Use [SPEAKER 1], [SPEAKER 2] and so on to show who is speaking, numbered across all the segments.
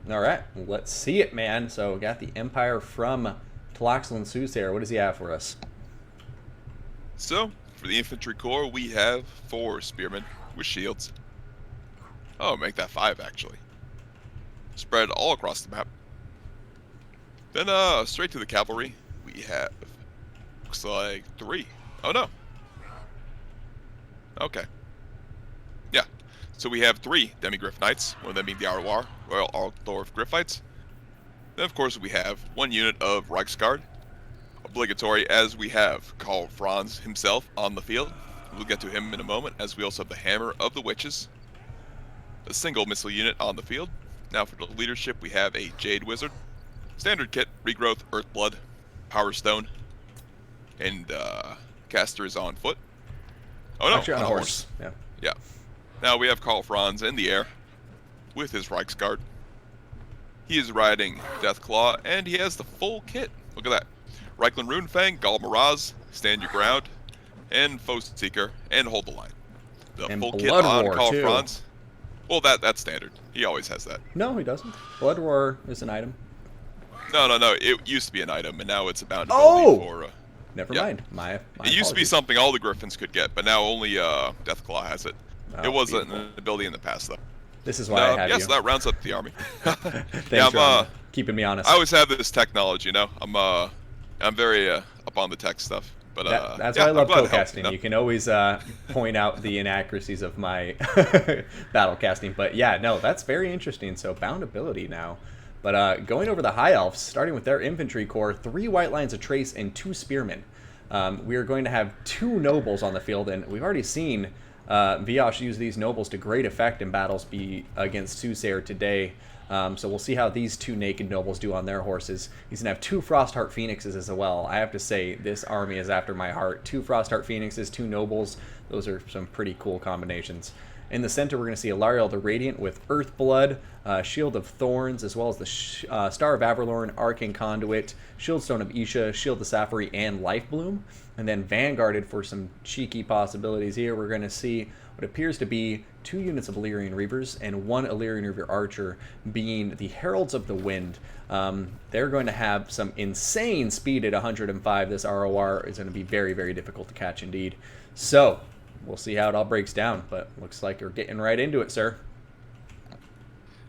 [SPEAKER 1] All right, let's see it, man. So we got the Empire from TlaxtlanSoothsayer. What does he have for us?
[SPEAKER 2] So, for the infantry corps, we have 4 spearmen with shields. Oh, make that 5, actually. Spread all across the map. Then, straight to the cavalry, we have, looks like 3. Oh, no. Okay. Yeah. So we have 3 Demigryph Knights, one of them being the Arwar, Royal Altdorf Gryphites. Then, of course, we have 1 unit of Reichsguard. Obligatory, as we have Karl Franz himself on the field. We'll get to him in a moment, as we also have the Hammer of the Witches. A single missile unit on the field. Now for the leadership, we have a Jade Wizard. Standard kit, Regrowth, Earthblood, Power Stone, and Caster is on foot. Oh no,
[SPEAKER 1] Actually, on a horse. Yeah.
[SPEAKER 2] Yeah. Now we have Karl Franz in the air with his Reichsguard. He is riding Deathclaw, and he has the full kit. Look at that. Reikland Runefang, Gall Miraz, Stand Your Ground, and Foe Seeker, and Hold the Line. The
[SPEAKER 1] And
[SPEAKER 2] full
[SPEAKER 1] Blood
[SPEAKER 2] kit on
[SPEAKER 1] Roar,
[SPEAKER 2] Karl
[SPEAKER 1] too.
[SPEAKER 2] Franz. Well, that's standard. He always has that.
[SPEAKER 1] No, he doesn't. Blood Roar is an item.
[SPEAKER 2] No. It used to be an item, and now it's a bound
[SPEAKER 1] Oh!
[SPEAKER 2] ability for...
[SPEAKER 1] Never
[SPEAKER 2] Yeah.
[SPEAKER 1] mind. My
[SPEAKER 2] it used to be
[SPEAKER 1] apologies.
[SPEAKER 2] something all the Griffins could get, but now only Deathclaw has it.
[SPEAKER 1] Oh,
[SPEAKER 2] It wasn't
[SPEAKER 1] beautiful.
[SPEAKER 2] an ability in the past, though.
[SPEAKER 1] This is why I have
[SPEAKER 2] yeah,
[SPEAKER 1] you.
[SPEAKER 2] so that rounds up the army.
[SPEAKER 1] Thanks,
[SPEAKER 2] Yeah,
[SPEAKER 1] Ron, keeping me honest.
[SPEAKER 2] I always have this tech knowledge, you know. I'm very up on the tech stuff. But
[SPEAKER 1] That's
[SPEAKER 2] yeah,
[SPEAKER 1] why I love
[SPEAKER 2] I'm glad to help,
[SPEAKER 1] co-casting.
[SPEAKER 2] you know?
[SPEAKER 1] You can always point out the inaccuracies of my battle casting. But yeah, no, that's very interesting. So bound ability now. But going over the High Elves, starting with their infantry corps, 3 white lines of trace and 2 spearmen. We are going to have 2 nobles on the field, and we've already seen Viash use these nobles to great effect in battles against Soothsayer today. So we'll see how these 2 naked nobles do on their horses. He's going to have 2 Frostheart Phoenixes as well. I have to say, this army is after my heart. 2 Frostheart Phoenixes, 2 nobles. Those are some pretty cool combinations. In the center, we're going to see Alariel the Radiant with Earthblood, Shield of Thorns, as well as the Star of Averlorn, Arcane Conduit, Shieldstone of Isha, Shield of Sapphire, and Lifebloom. And then vanguarded for some cheeky possibilities here, we're going to see what appears to be 2 units of Illyrian Reavers and 1 Illyrian Reaver Archer, being the Heralds of the Wind. They're going to have some insane speed at 105. This ROR is going to be very, very difficult to catch indeed. So we'll see how it all breaks down, but looks like you're getting right into it, sir.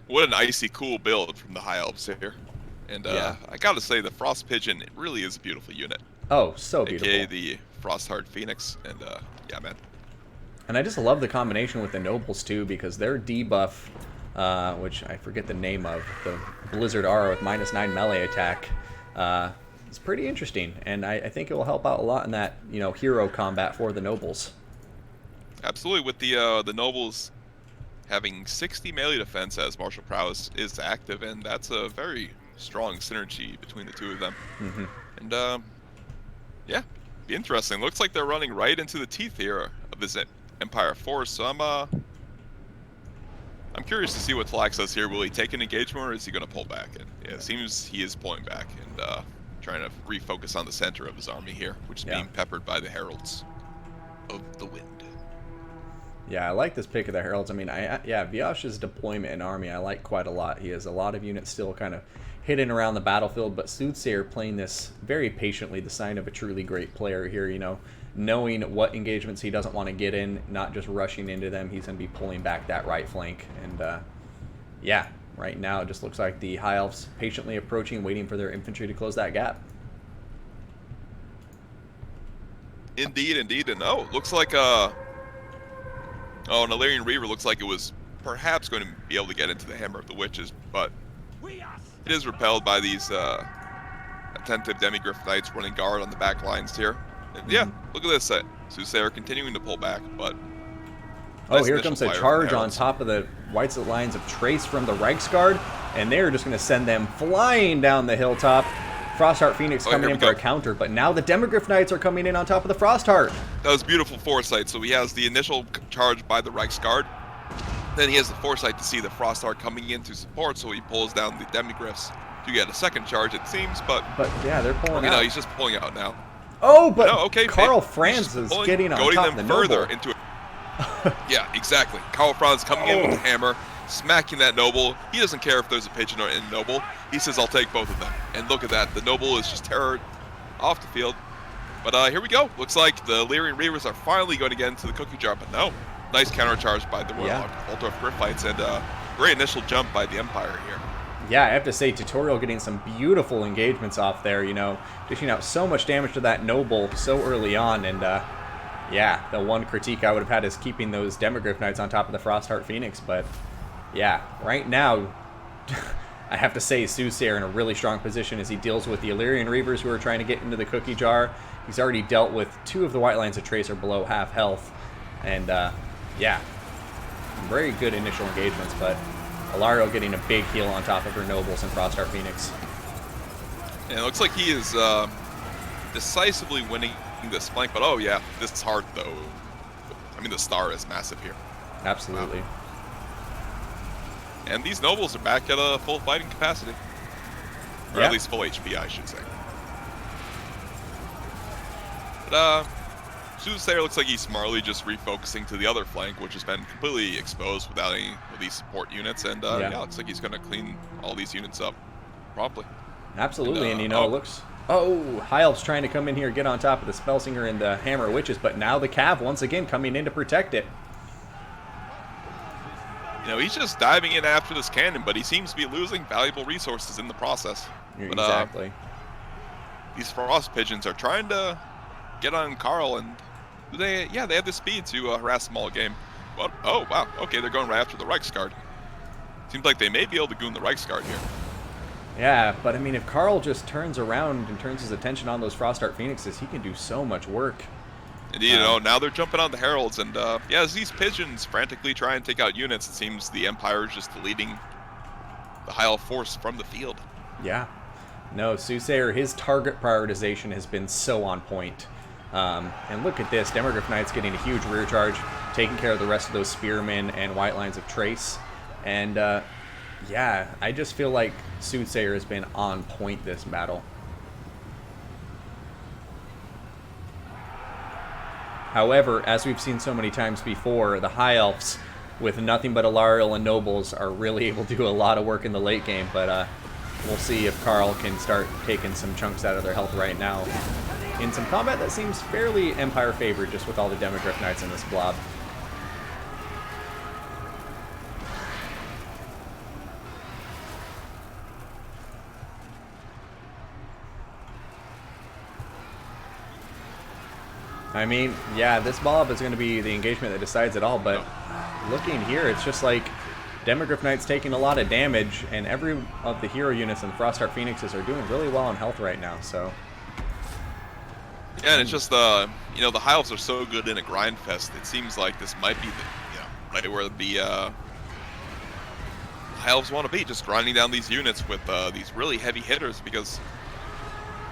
[SPEAKER 2] What an icy cool build from the High Elves here. And
[SPEAKER 1] Yeah.
[SPEAKER 2] I gotta say, the Frost Pigeon, it really is a beautiful unit.
[SPEAKER 1] Oh, so beautiful.
[SPEAKER 2] AKA the Frostheart Phoenix, and yeah, man.
[SPEAKER 1] And I just love the combination with the nobles too, because their debuff, which I forget the name of, the Blizzard Aura with -9 melee attack, is pretty interesting, and I think it will help out a lot in that, you know, hero combat for the nobles.
[SPEAKER 2] Absolutely, with the nobles having 60 melee defense as martial prowess is active, and that's a very strong synergy between the 2 of them.
[SPEAKER 1] Mm-hmm.
[SPEAKER 2] And yeah, be interesting. Looks like they're running right into the teeth here of this Empire force. So I'm curious to see what Tlax does here. Will he take an engagement, or is he going to pull back? And yeah, it seems he is pulling back and trying to refocus on the center of his army here, which is being peppered by the Heralds of the Wind.
[SPEAKER 1] Yeah, I like this pick of the Heralds. I mean, yeah, Viash's deployment in army I like quite a lot. He has a lot of units still kind of hidden around the battlefield, but Soothsayer playing this very patiently, the sign of a truly great player here, you know, knowing what engagements he doesn't want to get in, not just rushing into them. He's going to be pulling back that right flank. And yeah, right now it just looks like the High Elves patiently approaching, waiting for their infantry to close that gap.
[SPEAKER 2] Indeed. And looks like an Illyrian Reaver looks like it was perhaps going to be able to get into the Hammer of the Witches, but it is repelled by these attentive Demigryph Knights running guard on the back lines here. And yeah, look at this. Soothsayer continuing to pull back, but...
[SPEAKER 1] Oh, here comes a charge on top of the White lines of trace from the Reichsguard, and they're just going to send them flying down the hilltop. Frostheart Phoenix coming in for a counter, but now the Demigryph Knights are coming in on top of the Frostheart.
[SPEAKER 2] That was beautiful foresight. So he has the initial charge by the Reichsguard. Then he has the foresight to see the Frostheart coming in to support, so he pulls down the Demigryphs to get a second charge, it seems. But
[SPEAKER 1] yeah, they're pulling out.
[SPEAKER 2] You know, he's just pulling out now.
[SPEAKER 1] Oh, but
[SPEAKER 2] no, okay,
[SPEAKER 1] Karl Franz is getting on top of the
[SPEAKER 2] further
[SPEAKER 1] noble.
[SPEAKER 2] into it. Yeah, exactly. Karl Franz coming in with the hammer. smacking that noble. He doesn't care if there's a pigeon or a noble. He says, I'll take both of them. And look at that. The noble is just terrored off the field. But here we go. Looks like the Lyrian Reavers are finally going to get into the cookie jar, but no. Nice countercharge by the Royal Altdorf Gryphites, and great initial jump by the Empire here.
[SPEAKER 1] Yeah, I have to say, Tutorial getting some beautiful engagements off there, you know, dishing out so much damage to that noble so early on, and yeah, the one critique I would have had is keeping those Demogryph Knights on top of the Frostheart Phoenix, but yeah, right now, I have to say, Soothsayer in a really strong position as he deals with the Illyrian Reavers who are trying to get into the cookie jar. He's already dealt with 2 of the White Lines of Trace are below half health, and yeah, very good initial engagements, but Alarielle getting a big heal on top of her nobles and Frostheart Phoenix.
[SPEAKER 2] And it looks like he is decisively winning this flank, but oh yeah, this is hard though. I mean, the star is massive here.
[SPEAKER 1] Absolutely.
[SPEAKER 2] And these nobles are back at a full fighting capacity. Or at least full HP, I should say. But Soothsayer looks like he's smartly just refocusing to the other flank, which has been completely exposed without any of these support units. And yeah, looks like he's going to clean all these units up promptly.
[SPEAKER 1] Absolutely, and you know, it looks... Oh, High Elf's trying to come in here, get on top of the Spellsinger and the Hammer of Witches, but now the Cav once again coming in to protect it.
[SPEAKER 2] You know, he's just diving in after this cannon, but he seems to be losing valuable resources in the process.
[SPEAKER 1] Exactly.
[SPEAKER 2] But, these Frost Pigeons are trying to get on Carl, and they have the speed to harass them all game. But, oh, wow, okay, they're going right after the Reichsguard. Seems like they may be able to goon the Reichsguard here.
[SPEAKER 1] Yeah, but I mean, if Carl just turns around and turns his attention on those Frostheart Phoenixes, he can do so much work.
[SPEAKER 2] Indeed, you know, now they're jumping on the Heralds, and yeah, as these pigeons frantically try and take out units, it seems the Empire is just deleting the High Elf force from the field.
[SPEAKER 1] Yeah. No, Soothsayer, his target prioritization has been so on point. And look at this, Demogryph Knights getting a huge rear charge, taking care of the rest of those Spearmen and White Lines of Trace. And yeah, I just feel like Soothsayer has been on point this battle. However, as we've seen so many times before, the High Elves, with nothing but Alarielle and Nobles, are really able to do a lot of work in the late game, but we'll see if Carl can start taking some chunks out of their health right now in some combat that seems fairly Empire favored, just with all the Demogryph Knights in this blob. I mean, yeah, this blob is going to be the engagement that decides it all, but looking here, it's just like Demogryph Knights taking a lot of damage, and every of the hero units and the Frostheart Phoenixes are doing really well on health right now, so...
[SPEAKER 2] Yeah, and it's just, you know, the High Elves are so good in a grind fest, it seems like this might be the, you know, right where the High Elves want to be, just grinding down these units with these really heavy hitters, because,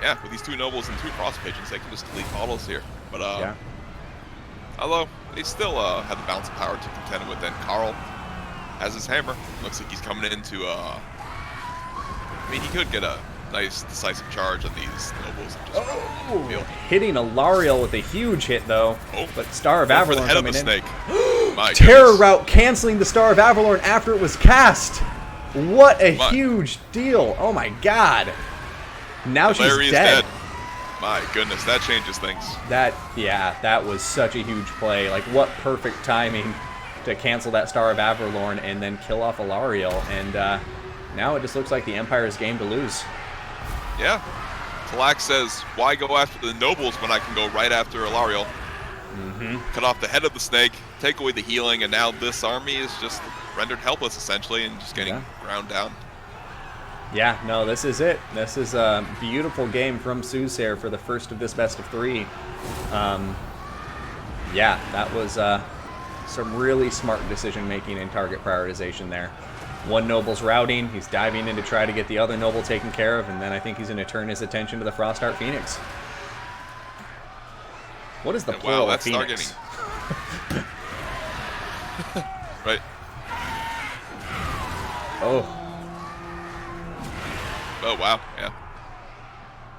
[SPEAKER 2] yeah, with these 2 Nobles and 2 Frost Pigeons, they can just delete models here. But, yeah. Although, they still have the balance of power to contend with, and Carl has his hammer. Looks like he's coming into, I mean, he could get a nice decisive charge on these Nobles. And just
[SPEAKER 1] hitting Alarielle with a huge hit, though. Oh, but Star of Avalorn
[SPEAKER 2] for the head
[SPEAKER 1] coming
[SPEAKER 2] of the snake. My
[SPEAKER 1] Terror
[SPEAKER 2] goodness.
[SPEAKER 1] Route canceling the Star of Avalorn after it was cast. What a huge deal. Oh, my God. Now she's dead.
[SPEAKER 2] My goodness, that changes things.
[SPEAKER 1] That was such a huge play. Like, what perfect timing to cancel that Star of Avalorn and then kill off Alarielle. And now it just looks like the Empire's game to lose.
[SPEAKER 2] Yeah. Tlax says, why go after the Nobles when I can go right after Alarielle? Cut off the head of the snake, take away the healing, and now this army is just rendered helpless, essentially, and just getting ground down.
[SPEAKER 1] Yeah, no, this is it. This is a beautiful game from Soothsayer for the first of this best of 3. Yeah, that was some really smart decision-making and target prioritization there. One Noble's routing, he's diving in to try to get the other Noble taken care of, and then I think he's going to turn his attention to the Frostheart Phoenix. What is the plural of Phoenix?
[SPEAKER 2] Right.
[SPEAKER 1] Oh.
[SPEAKER 2] Oh, wow, yeah.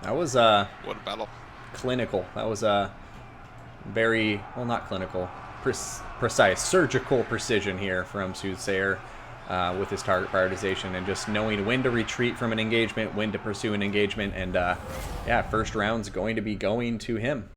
[SPEAKER 1] That was,
[SPEAKER 2] what a battle.
[SPEAKER 1] Clinical. That was, very, well, not clinical, precise, surgical precision here from Soothsayer. with his target prioritization and just knowing when to retreat from an engagement, when to pursue an engagement, and yeah, first round's going to be going to him.